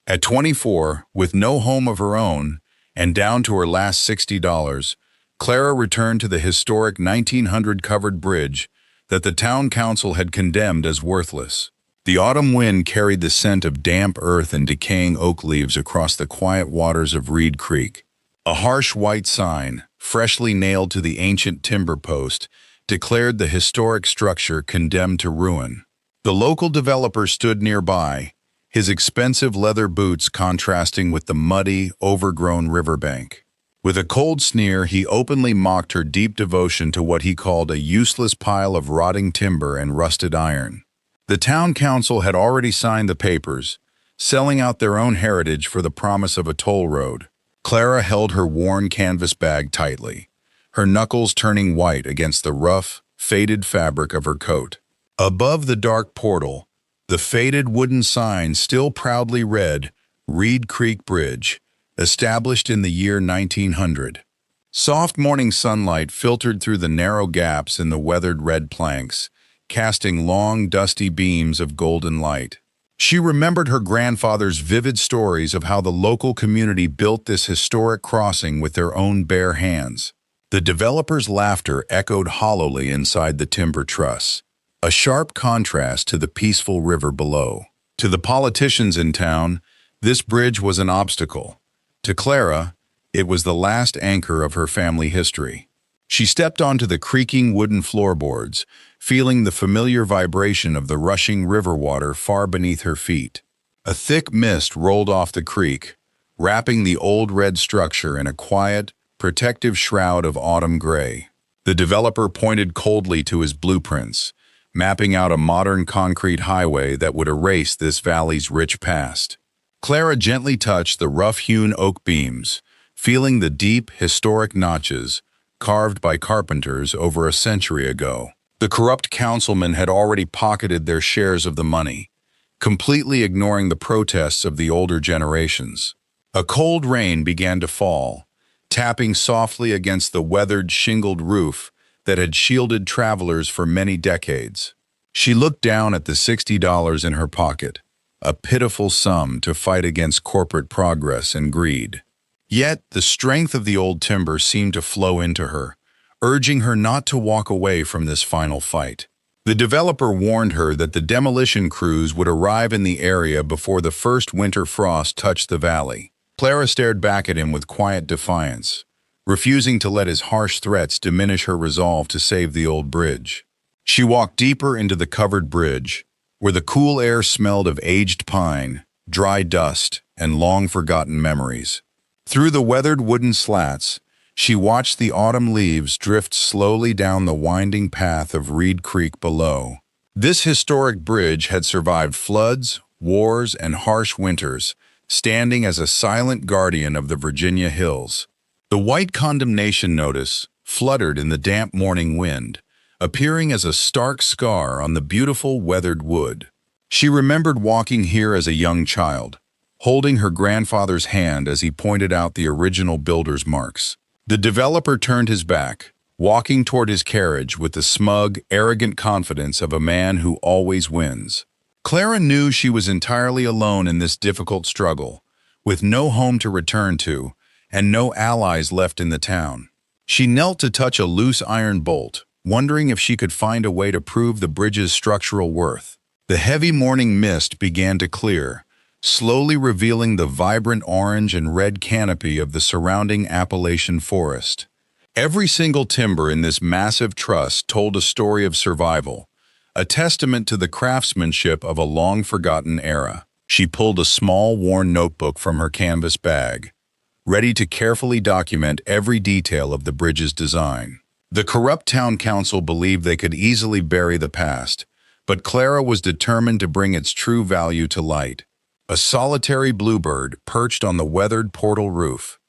At 24, with no home of her own, and down to her last $60, Clara returned to the historic 1900 covered bridge that the town council had condemned as worthless. The autumn wind carried the scent of damp earth and decaying oak leaves across the quiet waters of Reed Creek. A harsh white sign, freshly nailed to the ancient timber post, declared the historic structure condemned to ruin. The local developer stood nearby, his expensive leather boots contrasting with the muddy, overgrown riverbank. With a cold sneer, he openly mocked her deep devotion to what he called a useless pile of rotting timber and rusted iron. The town council had already signed the papers, selling out their own heritage for the promise of a toll road. Clara held her worn canvas bag tightly, her knuckles turning white against the rough, faded fabric of her coat. Above the dark portal, the faded wooden sign still proudly read, Reed Creek Bridge, established in the year 1900. Soft morning sunlight filtered through the narrow gaps in the weathered red planks, casting long, dusty beams of golden light. She remembered her grandfather's vivid stories of how the local community built this historic crossing with their own bare hands. The developer's laughter echoed hollowly inside the timber truss, a sharp contrast to the peaceful river below. To the politicians in town, this bridge was an obstacle. To Clara, it was the last anchor of her family history. She stepped onto the creaking wooden floorboards, feeling the familiar vibration of the rushing river water far beneath her feet. A thick mist rolled off the creek, wrapping the old red structure in a quiet, protective shroud of autumn gray. The developer pointed coldly to his blueprints, mapping out a modern concrete highway that would erase this valley's rich past. Clara gently touched the rough-hewn oak beams, feeling the deep, historic notches carved by carpenters over a century ago. The corrupt councilmen had already pocketed their shares of the money, completely ignoring the protests of the older generations. A cold rain began to fall, tapping softly against the weathered, shingled roof that had shielded travelers for many decades. She looked down at the $60 in her pocket, a pitiful sum to fight against corporate progress and greed. Yet the strength of the old timber seemed to flow into her, urging her not to walk away from this final fight. The developer warned her that the demolition crews would arrive in the area before the first winter frost touched the valley. Clara stared back at him with quiet defiance, refusing to let his harsh threats diminish her resolve to save the old bridge. She walked deeper into the covered bridge, where the cool air smelled of aged pine, dry dust, and long-forgotten memories. Through the weathered wooden slats, she watched the autumn leaves drift slowly down the winding path of Reed Creek below. This historic bridge had survived floods, wars, and harsh winters, standing as a silent guardian of the Virginia hills. The white condemnation notice fluttered in the damp morning wind, appearing as a stark scar on the beautiful weathered wood. She remembered walking here as a young child, holding her grandfather's hand as he pointed out the original builder's marks. The developer turned his back, walking toward his carriage with the smug, arrogant confidence of a man who always wins. Clara knew she was entirely alone in this difficult struggle, with no home to return to and no allies left in the town. She knelt to touch a loose iron bolt, wondering if she could find a way to prove the bridge's structural worth. The heavy morning mist began to clear, slowly revealing the vibrant orange and red canopy of the surrounding Appalachian forest. Every single timber in this massive truss told a story of survival, a testament to the craftsmanship of a long-forgotten era. She pulled a small, worn notebook from her canvas bag, ready to carefully document every detail of the bridge's design. The corrupt town council believed they could easily bury the past, but Clara was determined to bring its true value to light. A solitary bluebird perched on the weathered portal roof,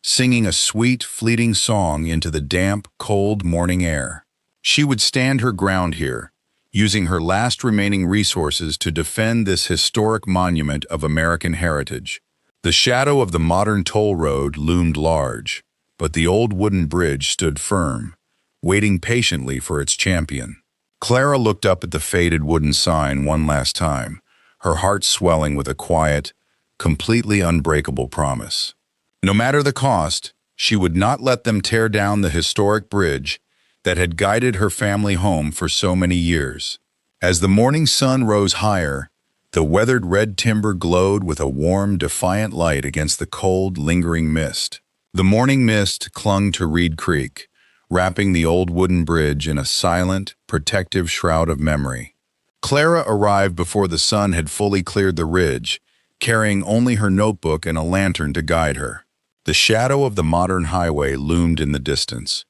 singing a sweet, fleeting song into the damp, cold morning air. She would stand her ground here, using her last remaining resources to defend this historic monument of American heritage. The shadow of the modern toll road loomed large, but the old wooden bridge stood firm, waiting patiently for its champion. Clara looked up at the faded wooden sign one last time, her heart swelling with a quiet, completely unbreakable promise. No matter the cost, she would not let them tear down the historic bridge that had guided her family home for so many years. As the morning sun rose higher, the weathered red timber glowed with a warm, defiant light against the cold, lingering mist. The morning mist clung to Reed Creek, wrapping the old wooden bridge in a silent, protective shroud of memory. Clara arrived before the sun had fully cleared the ridge, carrying only her notebook and a lantern to guide her. The shadow of the modern highway loomed in the distance,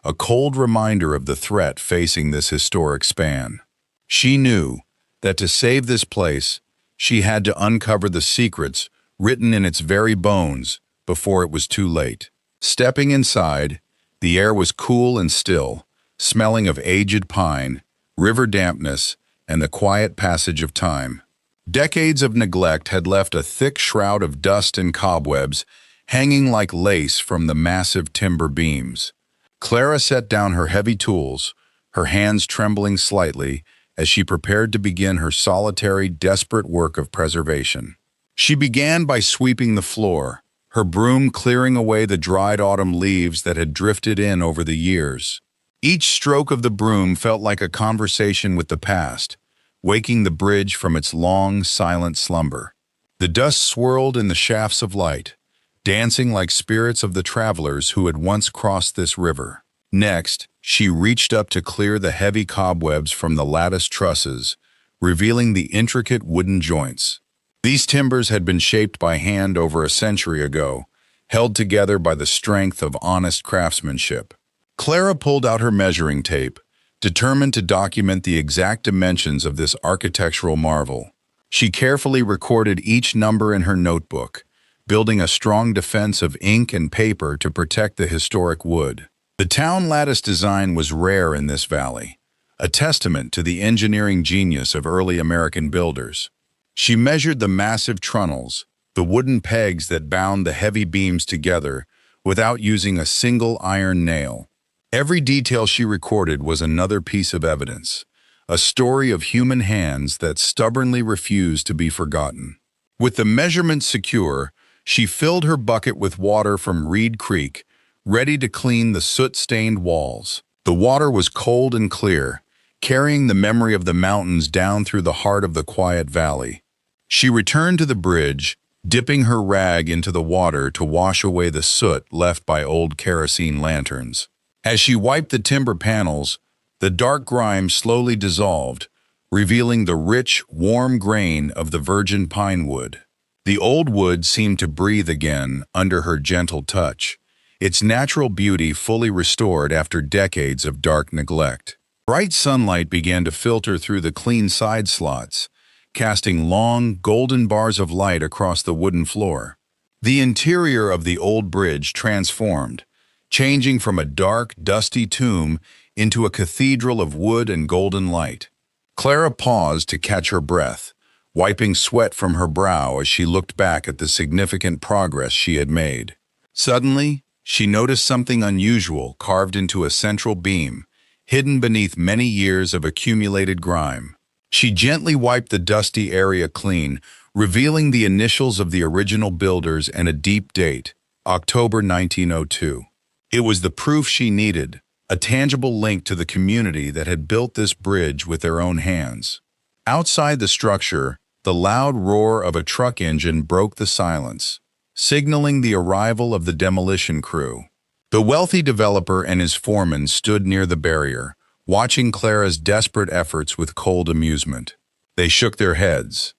a cold reminder of the threat facing this historic span. She knew that to save this place, she had to uncover the secrets written in its very bones before it was too late. Stepping inside, the air was cool and still, smelling of aged pine, river dampness, and the quiet passage of time. Decades of neglect had left a thick shroud of dust and cobwebs hanging like lace from the massive timber beams. Clara set down her heavy tools, her hands trembling slightly as she prepared to begin her solitary, desperate work of preservation. She began by sweeping the floor, her broom clearing away the dried autumn leaves that had drifted in over the years. Each stroke of the broom felt like a conversation with the past, waking the bridge from its long, silent slumber. The dust swirled in the shafts of light, dancing like spirits of the travelers who had once crossed this river. Next, she reached up to clear the heavy cobwebs from the lattice trusses, revealing the intricate wooden joints. These timbers had been shaped by hand over a century ago, held together by the strength of honest craftsmanship. Clara pulled out her measuring tape, determined to document the exact dimensions of this architectural marvel. She carefully recorded each number in her notebook, building a strong defense of ink and paper to protect the historic wood. The town lattice design was rare in this valley, a testament to the engineering genius of early American builders. She measured the massive trunnels, the wooden pegs that bound the heavy beams together, without using a single iron nail. Every detail she recorded was another piece of evidence, a story of human hands that stubbornly refused to be forgotten. With the measurements secure, she filled her bucket with water from Reed Creek, ready to clean the soot-stained walls. The water was cold and clear, carrying the memory of the mountains down through the heart of the quiet valley. She returned to the bridge, dipping her rag into the water to wash away the soot left by old kerosene lanterns. As she wiped the timber panels, the dark grime slowly dissolved, revealing the rich, warm grain of the virgin pine wood. The old wood seemed to breathe again under her gentle touch, its natural beauty fully restored after decades of dark neglect. Bright sunlight began to filter through the clean side slots, casting long, golden bars of light across the wooden floor. The interior of the old bridge transformed, changing from a dark, dusty tomb into a cathedral of wood and golden light. Clara paused to catch her breath, wiping sweat from her brow as she looked back at the significant progress she had made. Suddenly, she noticed something unusual carved into a central beam, hidden beneath many years of accumulated grime. She gently wiped the dusty area clean, revealing the initials of the original builders and a deep date, October 1902. It was the proof she needed, a tangible link to the community that had built this bridge with their own hands. Outside the structure, the loud roar of a truck engine broke the silence, signaling the arrival of the demolition crew. The wealthy developer and his foreman stood near the barrier, watching Clara's desperate efforts with cold amusement. They shook their heads,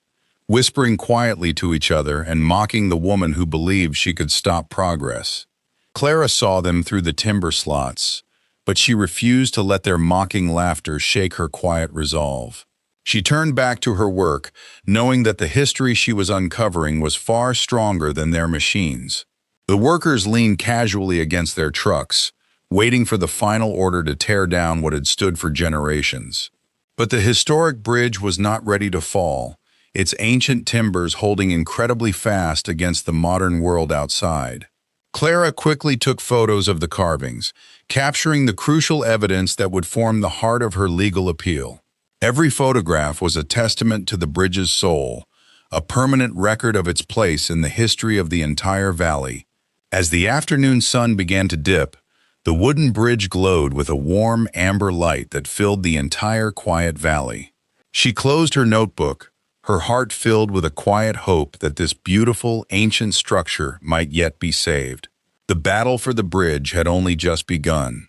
whispering quietly to each other and mocking the woman who believed she could stop progress. Clara saw them through the timber slots, but she refused to let their mocking laughter shake her quiet resolve. She turned back to her work, knowing that the history she was uncovering was far stronger than their machines. The workers leaned casually against their trucks, waiting for the final order to tear down what had stood for generations. But the historic bridge was not ready to fall, its ancient timbers holding incredibly fast against the modern world outside. Clara quickly took photos of the carvings, capturing the crucial evidence that would form the heart of her legal appeal. Every photograph was a testament to the bridge's soul, a permanent record of its place in the history of the entire valley. As the afternoon sun began to dip, the wooden bridge glowed with a warm amber light that filled the entire quiet valley. She closed her notebook, her heart filled with a quiet hope that this beautiful, ancient structure might yet be saved. The battle for the bridge had only just begun,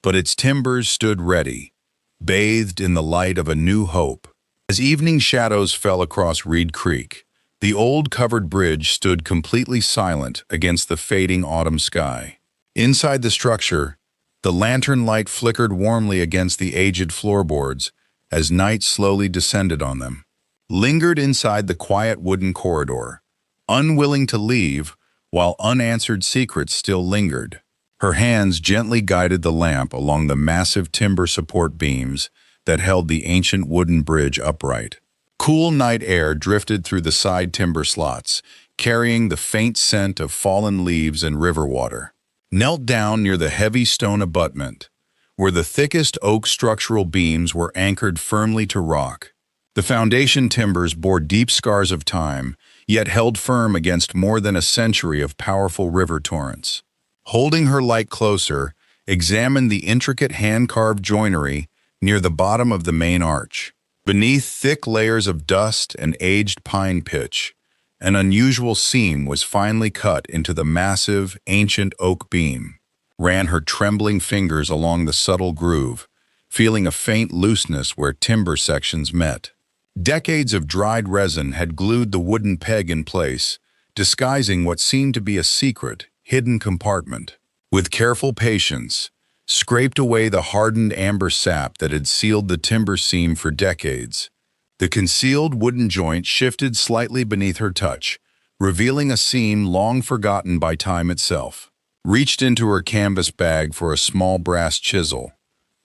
but its timbers stood ready, bathed in the light of a new hope. As evening shadows fell across Reed Creek, the old covered bridge stood completely silent against the fading autumn sky. Inside the structure, the lantern light flickered warmly against the aged floorboards as night slowly descended on them. Lingered inside the quiet wooden corridor, unwilling to leave while unanswered secrets still lingered. Her hands gently guided the lamp along the massive timber support beams that held the ancient wooden bridge upright. Cool night air drifted through the side timber slots, carrying the faint scent of fallen leaves and river water. Knelt down near the heavy stone abutment, where the thickest oak structural beams were anchored firmly to rock. The foundation timbers bore deep scars of time, yet held firm against more than a century of powerful river torrents. Holding her light closer, examined the intricate hand-carved joinery near the bottom of the main arch. Beneath thick layers of dust and aged pine pitch, an unusual seam was finely cut into the massive, ancient oak beam. Ran her trembling fingers along the subtle groove, feeling a faint looseness where timber sections met. Decades of dried resin had glued the wooden peg in place, disguising what seemed to be a secret, hidden compartment. With careful patience, scraped away the hardened amber sap that had sealed the timber seam for decades. The concealed wooden joint shifted slightly beneath her touch, revealing a seam long forgotten by time itself. Reached into her canvas bag for a small brass chisel,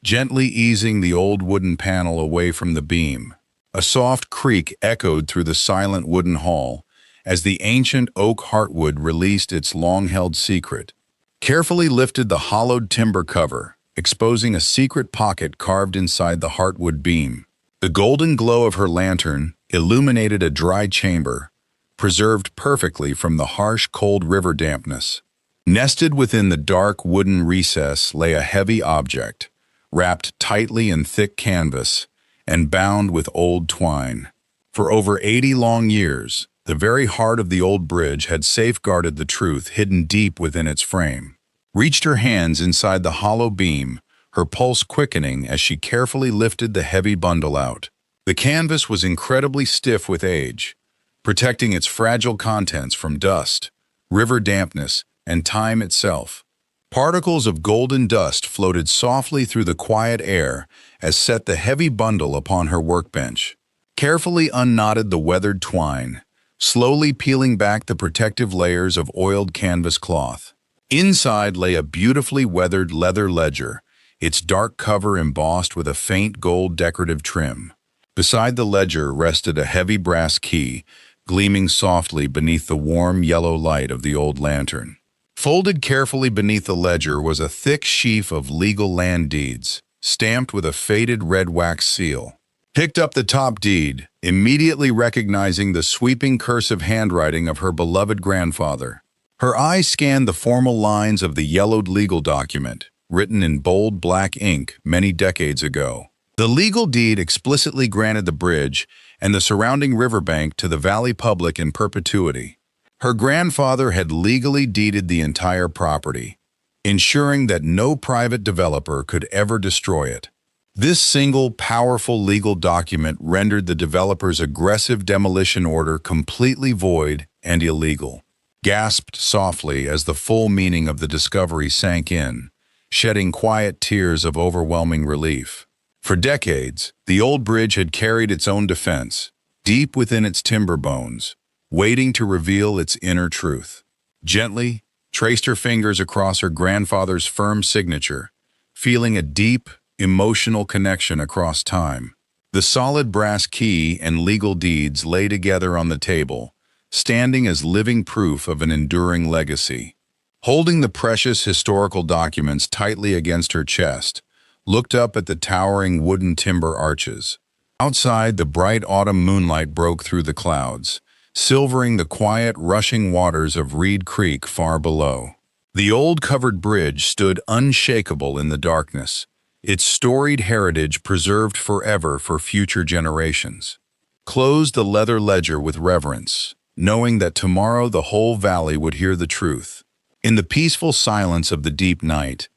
gently easing the old wooden panel away from the beam. A soft creak echoed through the silent wooden hall as the ancient oak heartwood released its long-held secret. Carefully lifted the hollowed timber cover, exposing a secret pocket carved inside the heartwood beam. The golden glow of her lantern illuminated a dry chamber, preserved perfectly from the harsh, cold river dampness. Nested within the dark wooden recess lay a heavy object, wrapped tightly in thick canvas and bound with old twine. For over 80 long years, the very heart of the old bridge had safeguarded the truth hidden deep within its frame. Reached her hands inside the hollow beam, her pulse quickening as she carefully lifted the heavy bundle out. The canvas was incredibly stiff with age, protecting its fragile contents from dust, river dampness, and time itself. Particles of golden dust floated softly through the quiet air as set the heavy bundle upon her workbench. Carefully unknotted the weathered twine, slowly peeling back the protective layers of oiled canvas cloth. Inside lay a beautifully weathered leather ledger, its dark cover embossed with a faint gold decorative trim. Beside the ledger rested a heavy brass key, gleaming softly beneath the warm yellow light of the old lantern. Folded carefully beneath the ledger was a thick sheaf of legal land deeds, stamped with a faded red wax seal. Picked up the top deed, immediately recognizing the sweeping cursive handwriting of her beloved grandfather. Her eyes scanned the formal lines of the yellowed legal document, written in bold black ink many decades ago. The legal deed explicitly granted the bridge and the surrounding riverbank to the valley public in perpetuity. Her grandfather had legally deeded the entire property, ensuring that no private developer could ever destroy it. This single, powerful legal document rendered the developer's aggressive demolition order completely void and illegal. Gasped softly as the full meaning of the discovery sank in, shedding quiet tears of overwhelming relief. For decades, the old bridge had carried its own defense, deep within its timber bones, waiting to reveal its inner truth. Gently, traced her fingers across her grandfather's firm signature, feeling a deep, emotional connection across time. The solid brass key and legal deeds lay together on the table, standing as living proof of an enduring legacy. Holding the precious historical documents tightly against her chest, looked up at the towering wooden timber arches. Outside, the bright autumn moonlight broke through the clouds, silvering the quiet, rushing waters of Reed Creek far below. The old covered bridge stood unshakable in the darkness, its storied heritage preserved forever for future generations. Closed the leather ledger with reverence, knowing that tomorrow the whole valley would hear the truth. In the peaceful silence of the deep night,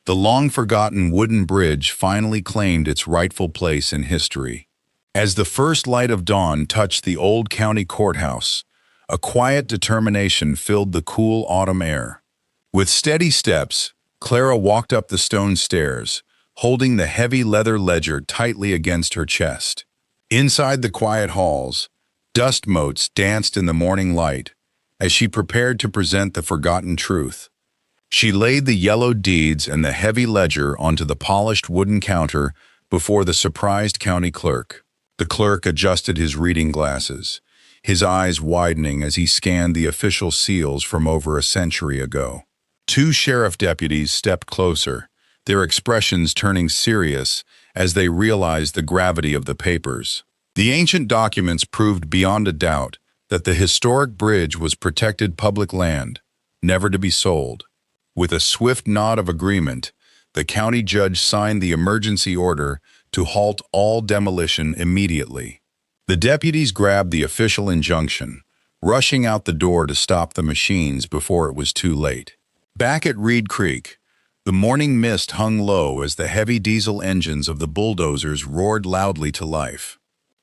the long-forgotten wooden bridge finally claimed its rightful place in history. As the first light of dawn touched the old county courthouse, a quiet determination filled the cool autumn air. With steady steps, Clara walked up the stone stairs, holding the heavy leather ledger tightly against her chest. Inside the quiet halls, dust motes danced in the morning light as she prepared to present the forgotten truth. She laid the yellowed deeds and the heavy ledger onto the polished wooden counter before the surprised county clerk. The clerk adjusted his reading glasses, his eyes widening as he scanned the official seals from over a century ago. Two sheriff deputies stepped closer, their expressions turning serious as they realized the gravity of the papers. The ancient documents proved beyond a doubt that the historic bridge was protected public land, never to be sold. With a swift nod of agreement, the county judge signed the emergency order to halt all demolition immediately. The deputies grabbed the official injunction, rushing out the door to stop the machines before it was too late. Back at Reed Creek, the morning mist hung low as the heavy diesel engines of the bulldozers roared loudly to life.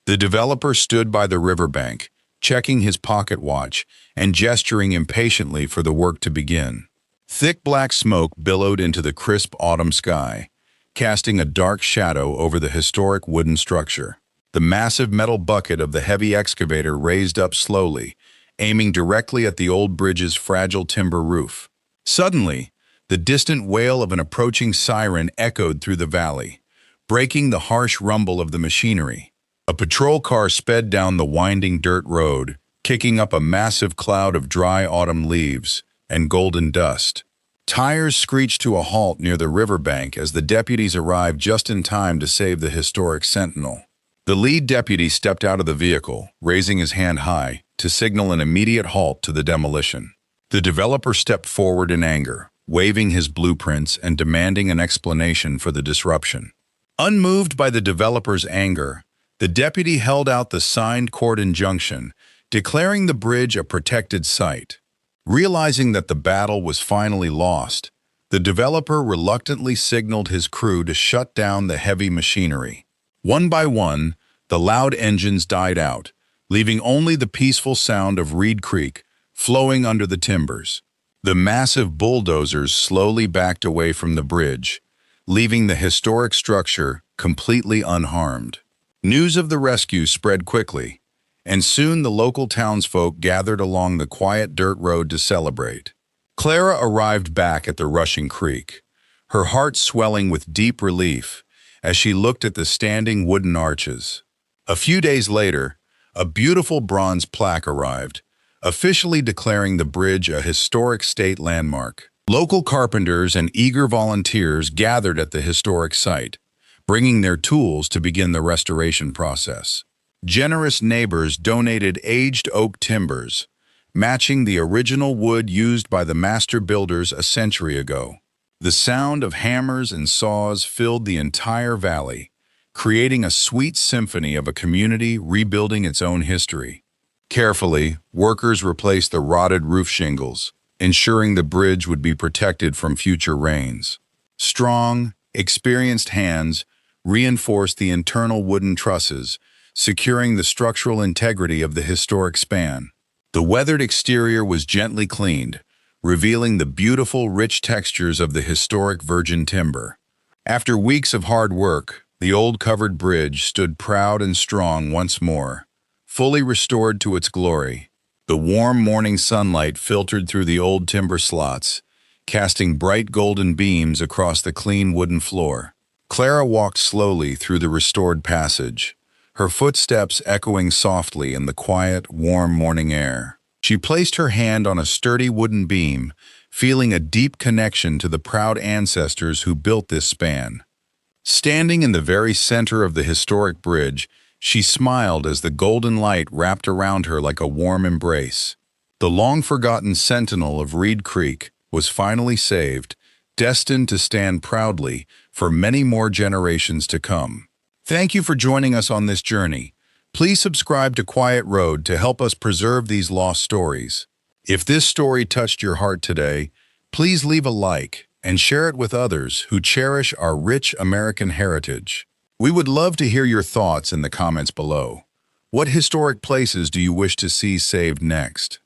The developer stood by the riverbank, checking his pocket watch and gesturing impatiently for the work to begin. Thick black smoke billowed into the crisp autumn sky, casting a dark shadow over the historic wooden structure. The massive metal bucket of the heavy excavator raised up slowly, aiming directly at the old bridge's fragile timber roof. Suddenly, the distant wail of an approaching siren echoed through the valley, breaking the harsh rumble of the machinery. A patrol car sped down the winding dirt road, kicking up a massive cloud of dry autumn leaves and golden dust. Tires screeched to a halt near the riverbank as the deputies arrived just in time to save the historic sentinel. The lead deputy stepped out of the vehicle, raising his hand high to signal an immediate halt to the demolition. The developer stepped forward in anger, waving his blueprints and demanding an explanation for the disruption. Unmoved by the developer's anger, the deputy held out the signed court injunction, declaring the bridge a protected site. Realizing that the battle was finally lost, the developer reluctantly signaled his crew to shut down the heavy machinery. One by one, the loud engines died out, leaving only the peaceful sound of Reed Creek flowing under the timbers. The massive bulldozers slowly backed away from the bridge, leaving the historic structure completely unharmed. News of the rescue spread quickly, and soon the local townsfolk gathered along the quiet dirt road to celebrate. Clara arrived back at the rushing creek, her heart swelling with deep relief as she looked at the standing wooden arches. A few days later, a beautiful bronze plaque arrived, officially declaring the bridge a historic state landmark. Local carpenters and eager volunteers gathered at the historic site, bringing their tools to begin the restoration process. Generous neighbors donated aged oak timbers, matching the original wood used by the master builders a century ago. The sound of hammers and saws filled the entire valley, creating a sweet symphony of a community rebuilding its own history. Carefully, workers replaced the rotted roof shingles, ensuring the bridge would be protected from future rains. Strong, experienced hands reinforced the internal wooden trusses, securing the structural integrity of the historic span. The weathered exterior was gently cleaned, revealing the beautiful, rich textures of the historic virgin timber. After weeks of hard work, the old covered bridge stood proud and strong once more, fully restored to its glory. The warm morning sunlight filtered through the old timber slots, casting bright golden beams across the clean wooden floor. Clara walked slowly through the restored passage, her footsteps echoing softly in the quiet, warm morning air. She placed her hand on a sturdy wooden beam, feeling a deep connection to the proud ancestors who built this span. Standing in the very center of the historic bridge, She smiled as the golden light wrapped around her like a warm embrace. The long-forgotten sentinel of Reed Creek was finally saved, destined to stand proudly for many more generations to come. Thank you for joining us on this journey. Please subscribe to Quiet Road to help us preserve these lost stories. If this story touched your heart today, please leave a like and share it with others who cherish our rich American heritage. We would love to hear your thoughts in the comments below. What historic places do you wish to see saved next?